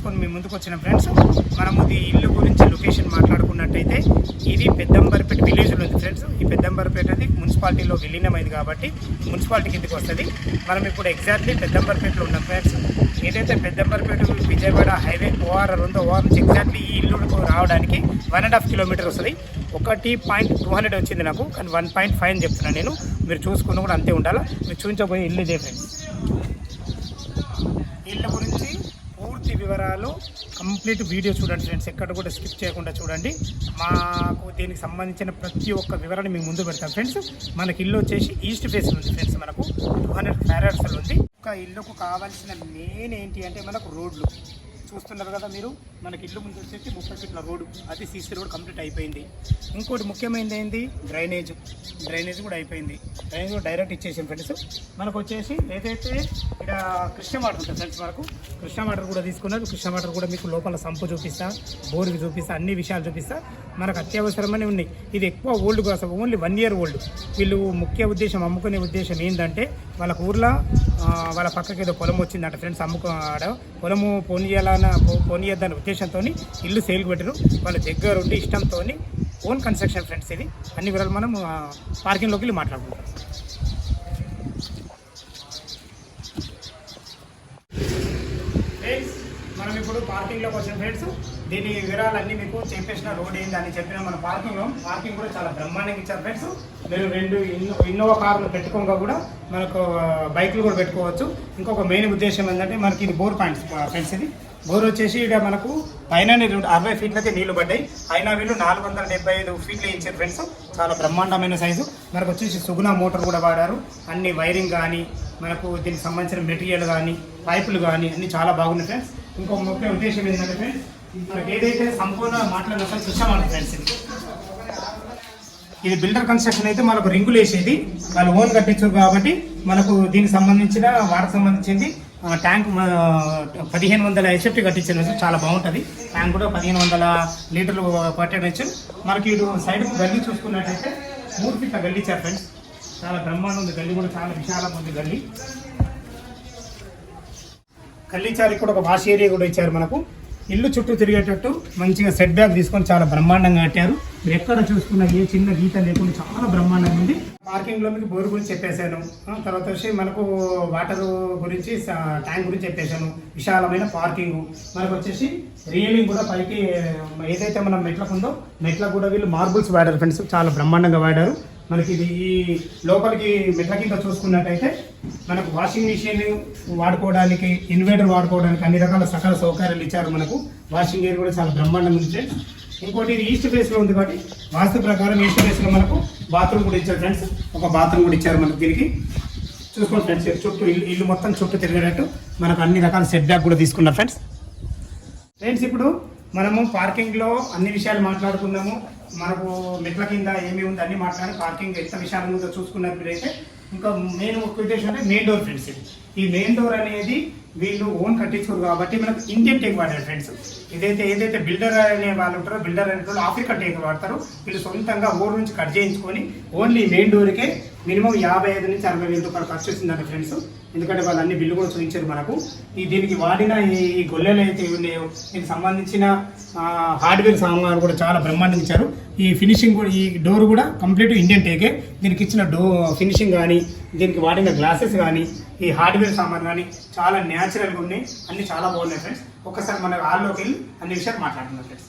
తీసుకొని మీ ముందుకు వచ్చిన ఫ్రెండ్స్. మనము ఈ ఇల్లు గురించి లొకేషన్ మాట్లాడుకున్నట్టయితే ఇది పెద్దంబర్పేట విలేజ్లో ఉంది ఫ్రెండ్స్. ఈ పెద్దంబర్పేట అది మున్సిపాలిటీలో విలీనమైంది కాబట్టి మున్సిపాలిటీ కిందకి వస్తుంది. మనం ఇప్పుడు ఎగ్జాక్ట్లీ పెద్దంబర్పేటలో ఉన్నాం ఫ్రెండ్స్. ఏదైతే పెద్దంబర్పేట విజయవాడ హైవే ఓఆర్ నుంచి ఎగ్జాక్ట్లీ ఈ ఇల్లుకు రావడానికి 1.5 కిలోమీటర్ వస్తుంది. 1.200 వచ్చింది నాకు, కానీ 1.5 అని చెప్తున్నాను నేను. మీరు చూసుకున్న కూడా అంతే ఉండాలి. మీరు చూపించబోయే ఇల్లు ఇదే ఫ్రెండ్స్. ఇళ్ళ గురించి పూర్తి వివరాలు కంప్లీట్ వీడియో చూడండి ఫ్రెండ్స్, ఎక్కడ కూడా స్కిప్ చేయకుండా చూడండి. మాకు దీనికి సంబంధించిన ప్రతి ఒక్క వివరాన్ని మీకు ముందు పెడతాం ఫ్రెండ్స్. మనకి ఇల్లు వచ్చేసి ఈస్ట్ ఫేస్ ఉంది ఫ్రెండ్స్. మనకు 200 ఫారడ్స్ ఉంది. ఒక ఇల్లుకు కావాల్సిన మెయిన్ ఏంటి అంటే మనకు రోడ్లు చూస్తున్నారు కదా మీరు. మనకి ఇల్లు ముందు వచ్చేసి 30 ఫీట్ల రోడ్డు, అది సీసీ రోడ్ కంప్లీట్ అయిపోయింది. ఇంకోటి ముఖ్యమైనది ఏంటి, డ్రైనేజ్ కూడా అయిపోయింది. డ్రైనేజ్ కూడా డైరెక్ట్ ఇచ్చేసాం ఫ్రెండ్స్. మనకు వచ్చేసి ఏదైతే ఇక్కడ కృష్ణ వాటర్ ఉంటుంది ఫ్రెండ్స్, మనకు కృష్ణ వాటర్ కూడా తీసుకున్నారు. కృష్ణ వాటర్ కూడా మీకు లోపల సంపు చూపిస్తా, బోర్కి చూపిస్తా, అన్ని విషయాలు చూపిస్తా. మనకు అత్యవసరమని ఉన్నాయి. ఇది ఎక్కువ ఓల్డ్ కోసం, ఓన్లీ 1 year ఓల్డ్. వీళ్ళు ముఖ్య ఉద్దేశం, అమ్ముకునే ఉద్దేశం ఏంటంటే వాళ్ళకు ఊర్లో వాళ్ళ పక్కకి ఏదో పొలం వచ్చిందంట ఫ్రెండ్స్. పొలము పోనీయద్దనే ఉద్దేశంతో ఇల్లు సేల్కి పెట్టారు. వాళ్ళ దగ్గర ఉండి ఇష్టంతో ఓన్ కన్స్ట్రక్షన్ ఫ్రెండ్స్. ఇది అన్ని వివరాలు మనం పార్కింగ్లోకి వెళ్ళి మాట్లాడుకుంటాం. ఫ్రెండ్స్ మనం ఇప్పుడు పార్కింగ్లోకి వచ్చిన ఫ్రెండ్స్. దీని వివరాలన్నీ మీకు చెప్పేసిన, రోడ్ ఏంటి అని చెప్పిన మన పార్కింగ్ కూడా చాలా బ్రహ్మాండంగా ఇచ్చారు ఫ్రెండ్స్. మీరు 2 ఇన్నోవా కార్లు పెట్టుకోగా కూడా మనకు బైకులు కూడా పెట్టుకోవచ్చు. ఇంకొక మెయిన్ ఉద్దేశం ఏంటంటే మనకి ఇది బోర్ పాయింట్స్ ఫ్రెండ్స్. ఇది బోర్ వచ్చేసి ఇక్కడ మనకు పైన 60 ఫీట్లకే నీళ్లు పడ్డాయి. అయినా వీళ్ళు 475 ఫీట్లు ఇచ్చారు ఫ్రెండ్స్. చాలా బ్రహ్మాండమైన సైజు. మనకు వచ్చేసి సుగుణ మోటార్ కూడా వాడారు. అన్ని వైరింగ్ కానీ మనకు దీనికి సంబంధించిన మెటీరియల్ కానీ పైపులు కానీ అన్ని చాలా బాగున్నాయి ఫ్రెండ్స్. ఇంకొక ముఖ్య ఉద్దేశం ఏంటంటే ఫ్రెండ్స్, మనకి ఏదైతే సంపూర్ణ మాట్లాడిన చూసామంట ఫ్రెండ్స్. ఇది బిల్డర్ కన్స్ట్రక్షన్ అయితే మనకు రింగులు వేసేది వాళ్ళు ఓన్ కట్టించారు కాబట్టి మనకు దీనికి సంబంధించిన వాటర్ సంబంధించింది ట్యాంక్ 1500 HFT కట్టించారు. చాలా బాగుంటుంది. ట్యాంక్ కూడా 1500 లీటర్లు పట్టేయచ్చు. మనకి ఇటు సైడ్ గల్లీ చూసుకున్నట్టయితే 3 ఫీట్ల గల్లీ ఇచ్చారు ఫ్రెండ్స్. చాలా బ్రహ్మాండం ఉంది. గల్లీ కూడా చాలా విశాలంగా ఉంది. గల్లీ ఇచ్చారు. ఇక్కడ ఒక వాష్ ఏరియా కూడా ఇచ్చారు. మనకు ఇల్లు చుట్టూ తిరిగేటట్టు మంచిగా సెట్ బ్యాక్ తీసుకొని చాలా బ్రహ్మాండంగా కట్టారు. మీరు ఎక్కడ చూసుకున్న ఏ చిన్న గీత లేకుండా చాలా బ్రహ్మాండంగా ఉంది. పార్కింగ్లో మీకు బోర్ గురించి చెప్పేశాను. తర్వాత వచ్చి మనకు వాటర్ గురించి, ట్యాంక్ గురించి చెప్పేశాను. విశాలమైన పార్కింగ్. మనకు వచ్చేసి రియలింగ్ కూడా పైకి ఏదైతే మనం మెట్లకు ఉందో మెట్లకు కూడా వీళ్ళు మార్బుల్స్ వాడారు ఫ్రెండ్స్. చాలా బ్రహ్మాండంగా వాడారు. మనకి ఇది ఈ లోపలికి మెట్ల కింద చూసుకున్నట్టయితే మనకు వాషింగ్ మిషన్ వాడుకోవడానికి, ఇన్వర్టర్ వాడుకోవడానికి అన్ని రకాల సకల సౌకర్యాలు ఇచ్చారు. మనకు వాషింగ్ ఏరియా కూడా చాలా బ్రహ్మాండంగా ఉంది. ఇంకోటి ఇది ఈస్ట్ ఫేస్లో ఉంది కాబట్టి వాస్తు ప్రకారం ఈస్ట్ ఫేస్లో మనకు బాత్రూమ్ కూడా ఇచ్చారు ఫ్రెండ్స్. ఒక బాత్రూమ్ కూడా ఇచ్చారు మనకు. దీనికి చూసుకోండి ఫ్రెండ్స్, చుట్టూ ఇల్లు మొత్తం చుట్టూ తిరిగేటట్టు మనకు అన్ని రకాల సెట్ బ్యాక్ కూడా తీసుకున్నారు ఫ్రెండ్స్. ఇప్పుడు మనము పార్కింగ్లో అన్ని విషయాలు మాట్లాడుకున్నాము. మనకు మెట్ల కింద ఏమి ఉంది అన్ని మాట్లాడి పార్కింగ్ ఎంత విషయాలు ఉందో చూసుకున్నారు మీరైతే. ఇంకా మెయిన్ ఒక ఉద్దేశం అంటే మెయిన్ డోర్ ఫ్రెండ్స్. ఈ మెయిన్ డోర్ అనేది వీళ్ళు ఓన్ కట్టించుకోరు కాబట్టి మనకు ఇండియన్ టేక్ వాడారు ఫ్రెండ్స్. ఏదైతే బిల్డర్ అనే వాళ్ళు ఉంటారో, బిల్డర్ అనే వాళ్ళు ఆఫ్రికన్ టేక్ వాడతారు. వీళ్ళు సొంతంగా ఊరు నుంచి కట్ చేయించుకొని ఓన్లీ మెయిన్ డోర్కే మినిమం 55 నుంచి 60,000 రూపాయలు ఖర్చు వచ్చిందంట ఫ్రెండ్స్. ఎందుకంటే వాళ్ళు అన్ని బిల్లు కూడా చూపించారు మనకు. దీనికి వాడిన ఈ గొల్లెలు అయితే ఉన్నాయో దీనికి సంబంధించిన హార్డ్వేర్ సామాన్లు కూడా చాలా బ్రహ్మాండంగా ఇచ్చారు. ఈ ఫినిషింగ్ కూడా, ఈ డోర్ కూడా కంప్లీట్ ఇండియన్ టేకే. దీనికి ఇచ్చిన ఫినిషింగ్ కానీ, దీనికి వాడిన గ్లాసెస్ కానీ, ఈ హార్డ్వేర్ సామాన్ కానీ చాలా న్యాచురల్గా ఉన్నాయి. అన్ని చాలా బాగున్నాయి ఫ్రెండ్స్. ఒక్కసారి మన హాల్లోకి వెళ్ళి అన్ని విషయాలు మాట్లాడుతున్నాం ఫ్రెండ్స్.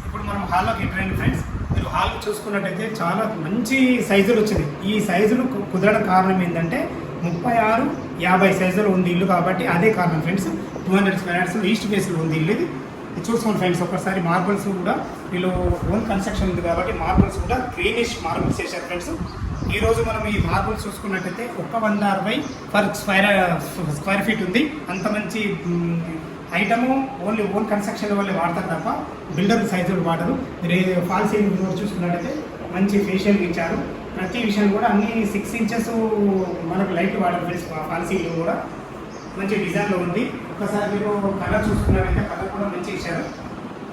ఇప్పుడు మనం హాల్లోకి ఎంటర్ ఫ్రెండ్స్. మీరు హాల్ చూసుకున్నట్టయితే చాలా మంచి సైజులు వచ్చింది. ఈ సైజులు కుదరడం కారణం ఏంటంటే 36, 50 సైజులు ఉంది ఇల్లు కాబట్టి అదే కారణం ఫ్రెండ్స్. 200 స్క్వేర్స్ ఈస్ట్ ఫేస్లో ఉంది ఇల్లు. ఇది చూసుకోండి ఫ్రెండ్స్. ఒకసారి మార్బుల్స్ కూడా వీళ్ళు ఓన్ కన్స్ట్రక్షన్ ఉంది కాబట్టి మార్బుల్స్ కూడా గ్రీనిష్ మార్బుల్స్ వేశారు ఫ్రెండ్స్. ఈరోజు మనం ఈ మార్బుల్స్ చూసుకున్నట్టయితే 160 పర్ స్క్వేర్ ఫీట్ ఉంది. అంత మంచి ఐటము ఓన్లీ ఓన్ కన్స్ట్రక్షన్ వాళ్ళు వాడతారు తప్ప బిల్డర్ సైజులు వాడరు. మీరు ఫాల్ సీలింగ్ కూడా చూసుకున్నట్టయితే మంచి ఫేషియల్ ఇచ్చారు. ప్రతి విషయం కూడా అన్ని 6 ఇంచెస్ మనకు లైట్ వాడారు ఫ్రెండ్స్. ఫాల్ సీలింగ్ కూడా మంచి డిజైన్లో ఉంది. ఒకసారి మీరు కలర్ చూసుకున్నారంటే కలర్ కూడా మంచి ఇచ్చారు.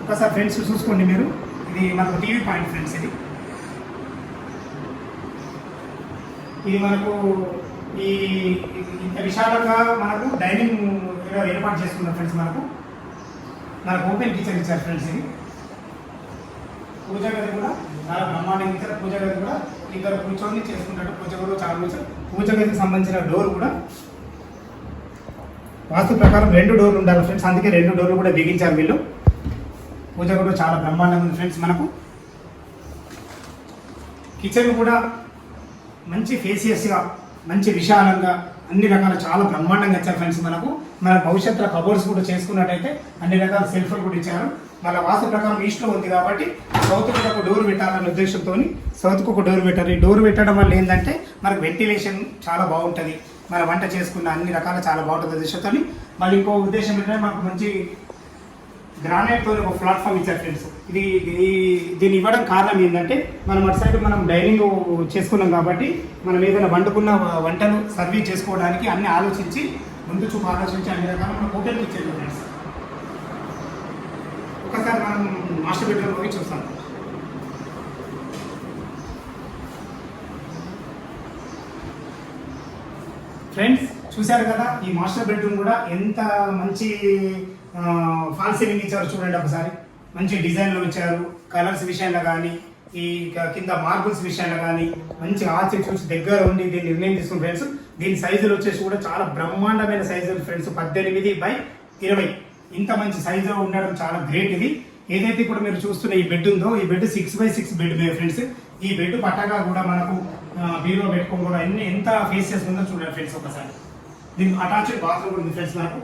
ఒకసారి ఫ్రెండ్స్ చూసుకోండి మీరు. ఇది మనకు టీవీ పాయింట్ ఫ్రెండ్స్. ఇది మనకు ఈ ఇంత విశాలంగా మనకు డైనింగ్ ఏర్పాటు చేసుకున్నాం ఫ్రెండ్స్. మనకు ఓపెన్ కిచెన్ ఇచ్చారు ఫ్రెండ్స్. ఇది పూజ గది కూడా చాలా బ్రహ్మాండంగా ఇచ్చారు. పూజ గది కూడా ఇద్దరు కూర్చొని చేసుకుంటారు. పూజ గదిలో చాలా కూర్చొని పూజ గదికి సంబంధించిన డోర్ కూడా వాస్తు ప్రకారం 2 డోర్లు ఉండాలి ఫ్రెండ్స్. అందుకే 2 డోర్లు కూడా బిగించారు వీళ్ళు. పూజ కూడా చాలా బ్రహ్మాండంగా ఉంది ఫ్రెండ్స్. మనకు కిచెన్ కూడా మంచి ఫేసియస్గా, మంచి విశాలంగా, అన్ని రకాల చాలా బ్రహ్మాండంగా ఇచ్చారు ఫ్రెండ్స్. మన భవిష్యత్తులో కబోర్డ్స్ కూడా చేసుకున్నట్టయితే అన్ని రకాల సెల్ఫ్లు కూడా ఇచ్చారు. వాళ్ళ వాస్తు ప్రకారం ఈస్ట్లో ఉంది కాబట్టి సౌత్ కూడా ఒక డోర్ పెట్టాలనే ఉద్దేశంతో సౌత్కు ఒక డోర్ పెట్టారు. ఈ డోర్ పెట్టడం వల్ల ఏంటంటే మనకు వెంటిలేషన్ చాలా బాగుంటుంది. మన వంట చేసుకున్న అన్ని రకాల చాలా బాగుంటుంది ఉద్దేశంతో. మళ్ళీ ఇంకో ఉద్దేశం ఏంటంటే మనకు మంచి గ్రానైట్తో ఒక ప్లాట్ఫామ్ ఇచ్చారు ఫ్రెండ్స్. దీన్ని ఇవ్వడం కారణం ఏంటంటే మనం అటు సైడ్ మనం డైనింగ్ చేసుకున్నాం కాబట్టి మనం ఏదైనా వండుకున్న వంటలు సర్వీస్ చేసుకోవడానికి అన్ని ఆలోచించి ముందు చూపు ఆలోచించి అన్ని రకాల మనం హోటల్కి ఇచ్చేది ఫ్రెండ్స్. ఒకసారి మనం మాస్టర్ బెడ్రూమ్ పోయి చూస్తాం ఫ్రెండ్స్. చూశారు కదా ఈ మాస్టర్ బెడ్రూమ్ కూడా ఎంత మంచి ఫాల్ సీలింగ్ ఇచ్చారు చూడండి ఒకసారి. మంచి డిజైన్లో ఇచ్చారు. కలర్స్ విషయంలో కానీ, ఈ కింద మార్బుల్స్ విషయంలో కానీ మంచి ఆర్చి చూసి దగ్గర ఉండి దీన్ని నిర్ణయం తీసుకుని ఫ్రెండ్స్. దీని సైజులు వచ్చేసి కూడా చాలా బ్రహ్మాండమైన సైజులు ఫ్రెండ్స్. 18x20 ఇంత మంచి సైజులో ఉండడం చాలా గ్రేట్. ఇది ఏదైతే ఇప్పుడు మీరు చూస్తున్న ఈ బెడ్ ఉందో ఈ బెడ్ 6x6 బెడ్ ఫ్రెండ్స్. ఈ బెడ్ పట్టగా కూడా మనకు బీరో పెట్టుకోవడం కూడా ఎంత ఫేసెస్ ఉందో చూడండి ఫ్రెండ్స్ ఒకసారి. దీనికి అటాచ్డ్ బాత్రూమ్ ఉంది ఫ్రెండ్స్. మనకు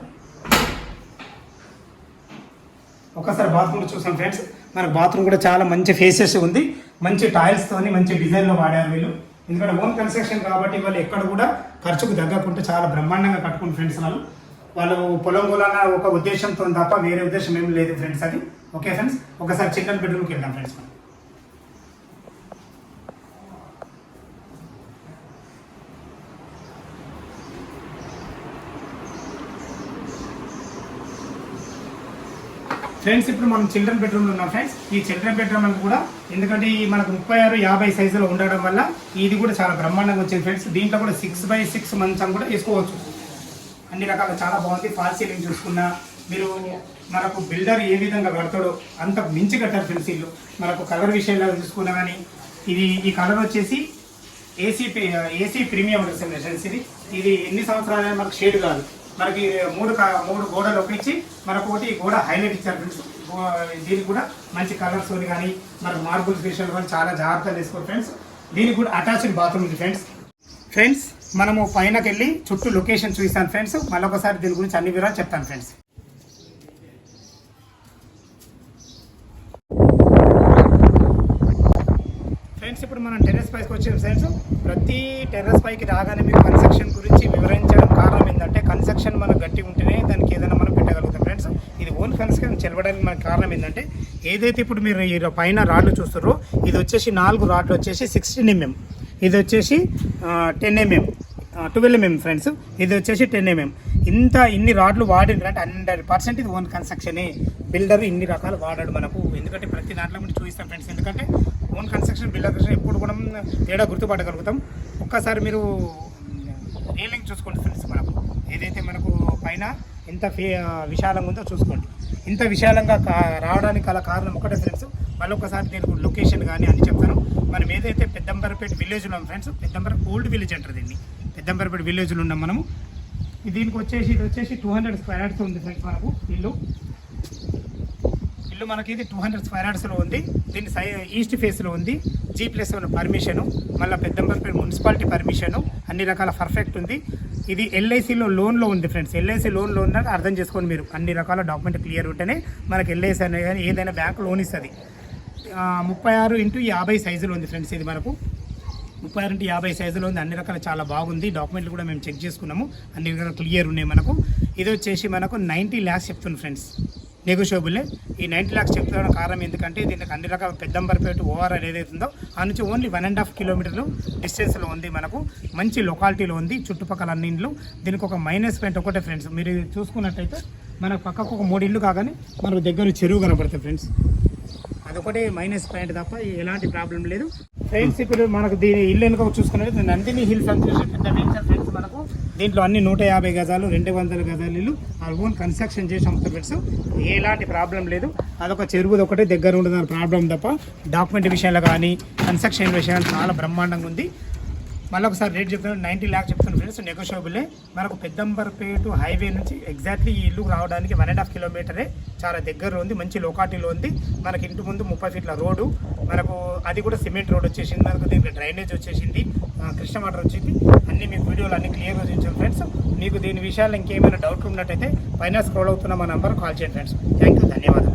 ఒకసారి బాత్రూమ్ చూసాం ఫ్రెండ్స్. మనకు బాత్రూమ్ కూడా చాలా మంచి ఫేసెస్ ఉంది. మంచి టైల్స్తోని మంచి డిజైన్లో వాడారు వీళ్ళు. ఎందుకంటే ఓన్ కన్స్ట్రక్షన్ కాబట్టి వాళ్ళు ఎక్కడ కూడా ఖర్చుకు తగ్గకుండా చాలా బ్రహ్మాండంగా కట్టుకుంటారు ఫ్రెండ్స్. వాళ్ళు పొలం కొలాన ఒక ఉద్దేశంతో తప్ప వేరే ఉద్దేశం ఏం లేదు ఫ్రెండ్స్. అది ఓకే ఫ్రెండ్స్. ఒకసారి చిల్డ్రన్ బెడ్రూమ్కి వెళ్దాం ఫ్రెండ్స్. ఫ్రెండ్స్ ఇప్పుడు మనం చిల్డ్రన్ బెడ్రూమ్లో ఉన్నాం ఫ్రెండ్స్. ఈ చిల్డ్రన్ బెడ్రూమ్ కూడా ఎందుకంటే మనకు 36-50 సైజులో ఉండడం వల్ల ఇది కూడా చాలా బ్రహ్మాండంగా వచ్చింది ఫ్రెండ్స్. దీంట్లో కూడా 6x6 మంచం కూడా వేసుకోవచ్చు. అన్ని రకాల చాలా బాగుంది. ఫాల్ సీలింగ్ చూసుకున్నా మీరు మనకు బిల్డర్ ఏ విధంగా కడతాడో అంత మించి కట్టారు ఫ్రెండ్స్ ఇల్లు. మనకు కలర్ విషయంలో చూసుకున్నా కానీ ఈ కలర్ వచ్చేసి ఏసీ ప్రీమియం ఫ్రెండ్స్. ఇది ఎన్ని సంవత్సరాలైనా మనకు షేడ్ కాదు. మనకి మూడు గోడలు ఒప్పించి మనకు ఒకటి గోడ హైలైట్ ఇచ్చారు ఫ్రెండ్స్. దీనికి కూడా మంచి కలర్స్ కానీ మనకు మార్బుల్స్ విషయాలు కానీ చాలా జాగ్రత్తగా తీసుకోవాలి ఫ్రెండ్స్. దీనికి కూడా అటాచ్డ్ బాత్రూమ్ ఉంది ఫ్రెండ్స్. మనము పైనకి వెళ్ళి చుట్టూ లొకేషన్ చూపిస్తాను ఫ్రెండ్స్. మళ్ళీ ఒకసారి దీని గురించి అన్ని వివరాలు చెప్తాను ఫ్రెండ్స్. ఇప్పుడు మనం టెర్రస్ పైకి వచ్చాం ఫ్రెండ్స్. ప్రతి టెర్రస్ పైకి రాగానే మీకు కన్స్ట్రక్షన్ గురించి వివరించడం కారణం ఏంటంటే కన్స్ట్రక్షన్ మనకు గట్టి ఉంటేనే దానికి ఏదైనా మనం పెట్టగలుగుతాం ఫ్రెండ్స్. ఇది ఓన్ కన్స్ట్రక్షన్ చెలవడానికి మనకు కారణం ఏంటంటే ఏదైతే ఇప్పుడు మీరు ఈ పైన రాడ్లు చూస్తారో ఇది వచ్చేసి 4 రాడ్లు వచ్చేసి 16 mm, ఇది వచ్చేసి 10 mm, 12 mm ఫ్రెండ్స్. ఇది వచ్చేసి 10 mm. ఇన్ని రాడ్లు వాడినంటే 100% ఇది ఓన్ కన్స్ట్రక్షనే. బిల్డర్ ఇన్ని రకాలు వాడాడు మనకు. ఎందుకంటే ప్రతి దాంట్లో మనం చూపిస్తాం ఫ్రెండ్స్. ఎందుకంటే ఓన్ కన్స్ట్రక్షన్ బిల్డర్ కన్స్ట్రక్షన్ ఎప్పుడు కూడా తేడా గుర్తుపట్టగలుగుతాం. ఒక్కసారి మీరు రీలింగ్ చూసుకోండి ఫ్రెండ్స్. మనకు ఏదైతే మనకు పైన ఎంత విశాలంగా ఉందో చూసుకోండి. ఇంత విశాలంగా రావడానికి గల కారణం ఒకటే ఫ్రెండ్స్. మళ్ళీ ఒకసారి దీనికి లొకేషన్ కానీ అని చెప్తాను. మనం ఏదైతే పెద్దంబరపేట విలేజ్లో ఉన్నాం ఫ్రెండ్స్. పెద్దంబర ఓల్డ్ విలేజ్ అంటారు దీన్ని. పెద్దంబరపేట విలేజ్లో ఉన్నాం మనము. దీనికి వచ్చేసి ఇది వచ్చేసి 200 స్క్వేర్ యార్డ్స్ ఉంది ఫ్రెండ్స్. మనకు ఇల్లు మనకి ఇది 200 స్క్వేర్ యార్డ్స్లో ఉంది. దీని ఈస్ట్ ఫేస్లో ఉంది. G+1 పర్మిషను, మళ్ళీ పెద్దంబరపేట మున్సిపాలిటీ పర్మిషను, అన్ని రకాల పర్ఫెక్ట్ ఉంది. ఇది LICలో లోన్లో ఉంది ఫ్రెండ్స్. LIC లోన్లో ఉన్నది అర్థం చేసుకోండి మీరు. అన్ని రకాల డాక్యుమెంట్ క్లియర్ ఉంటేనే మనకి LIC అనేది కానీ ఏదైనా బ్యాంక్ లోన్ ఇస్తుంది. 36x50 సైజులో ఉంది ఫ్రెండ్స్. ఇది మనకు 36x50 సైజులో ఉంది. అన్ని రకాల చాలా బాగుంది. డాక్యుమెంట్లు కూడా మేము చెక్ చేసుకున్నాము. అన్ని రకాల క్లియర్ ఉన్నాయి మనకు. ఇది వచ్చేసి మనకు 90 lakhs చెప్తుంది ఫ్రెండ్స్. నెగోషియబులే. ఈ 90 lakhs చెప్తున్న కారణం ఎందుకంటే దీనికి అన్ని రకాల పెద్దంబరపేట ఓఆర్ఆర్ ఏదైతే ఉందో ఆ నుంచి ఓన్లీ 1.5 కిలోమీటర్లు డిస్టెన్స్లో ఉంది. మనకు మంచి లొకాలిటీలో ఉంది. చుట్టుపక్కల అన్ని ఇండ్లు. దీనికి ఒక మైనస్ పాయింట్ ఒకటే ఫ్రెండ్స్. మీరు చూసుకున్నట్టయితే మనకు పక్కకు ఒక 3 ఇళ్ళు కాగానే మనకు దగ్గర చెరువు కనబడుతుంది ఫ్రెండ్స్. అదొకటే మైనస్ పాయింట్ తప్ప ఎలాంటి ప్రాబ్లం లేదు. ఫ్రెండ్స్ ఇప్పుడు మనకు దీని ఇల్లు వెనుక చూసుకున్నట్టు నందిని హిల్స్ అని చూసి పెద్ద వెంచర్ ఫ్రెండ్స్. మనకు దీంట్లో అన్ని 150 గజాలు 200 గజాలు ఇల్లు ఓన్ కన్స్ట్రక్షన్ చేసి అమ్ముతారు ఫ్రెండ్స్. ఎలాంటి ప్రాబ్లం లేదు. అదొక చెరువుది ఒకటే దగ్గర ఉండదని ప్రాబ్లం తప్ప డాక్యుమెంట్ విషయాలు కానీ కన్స్ట్రక్షన్ విషయాలు చాలా బ్రహ్మాండంగా ఉంది. మళ్ళీ ఒకసారి రేట్ చెప్తాను, 90 lakhs చెప్తాను ఫ్రెండ్స్. నెగోషియబులే. మనకు పెద్దంబర్పేట హైవే నుంచి ఎగ్జాక్ట్లీ ఈ ఇల్లు రావడానికి 1.5 kilometers చాలా దగ్గరలో ఉంది. మంచి లొకాలిటీలో ఉంది. మనకి ఇంటి ముందు 30 feet రోడ్డు, మనకు అది కూడా సిమెంట్ రోడ్ వచ్చేసింది. మనకు దీనికి డ్రైనేజ్ వచ్చేసింది, కృష్ణ వాటర్ వచ్చింది. అన్ని మీకు వీడియోలు అన్ని క్లియర్గా చూపించాను ఫ్రెండ్స్. మీకు దీని విషయాలు ఇంకేమైనా డౌట్ ఉన్నట్టయితే పైన స్క్రోల్ అవుతున్న మా నెంబర్ కాల్ చేయండి ఫ్రెండ్స్. థ్యాంక్ యూ, ధన్యవాదాలు.